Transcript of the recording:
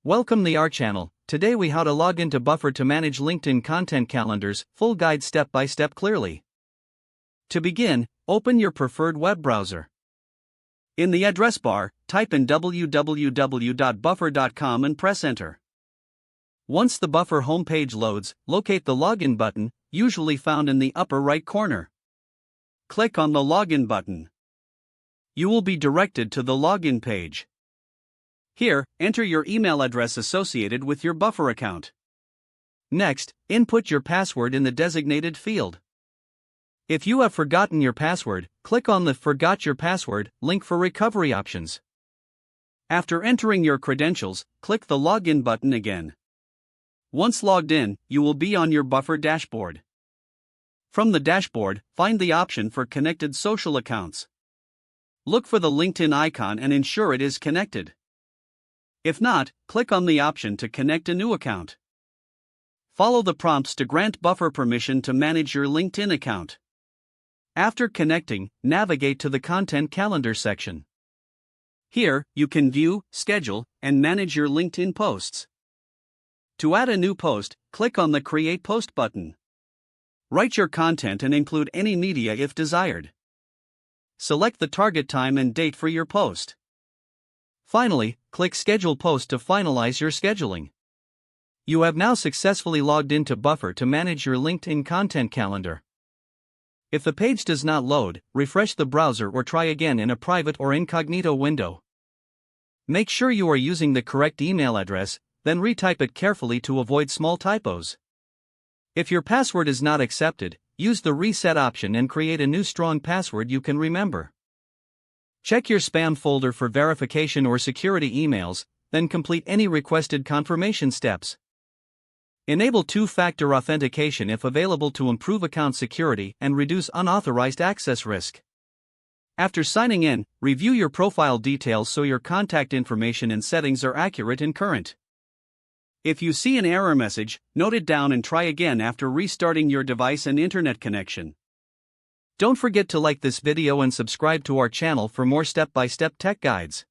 Welcome to our channel. Today we how to log into Buffer to manage LinkedIn content calendars, full guide step by step clearly. To begin, open your preferred web browser. In the address bar, type in www.buffer.com and press enter. Once the Buffer homepage loads, locate the login button, usually found in the upper right corner. Click on the login button. You will be directed to the login page. Here, enter your email address associated with your Buffer account. Next, input your password in the designated field. If you have forgotten your password, click on the Forgot Your Password link for recovery options. After entering your credentials, click the Login button again. Once logged in, you will be on your Buffer dashboard. From the dashboard, find the option for Connected Social Accounts. Look for the LinkedIn icon and ensure it is connected. If not, click on the option to connect a new account. Follow the prompts to grant Buffer permission to manage your LinkedIn account. After connecting, navigate to the Content Calendar section. Here, you can view, schedule, and manage your LinkedIn posts. To add a new post, click on the Create Post button. Write your content and include any media if desired. Select the target time and date for your post. Finally, click Schedule Post to finalize your scheduling. You have now successfully logged into Buffer to manage your LinkedIn content calendar. If the page does not load, refresh the browser or try again in a private or incognito window. Make sure you are using the correct email address, then retype it carefully to avoid small typos. If your password is not accepted, use the reset option and create a new strong password you can remember. Check your spam folder for verification or security emails, then complete any requested confirmation steps. Enable two-factor authentication if available to improve account security and reduce unauthorized access risk. After signing in, review your profile details so your contact information and settings are accurate and current. If you see an error message, note it down and try again after restarting your device and internet connection. Don't forget to like this video and subscribe to our channel for more step-by-step tech guides.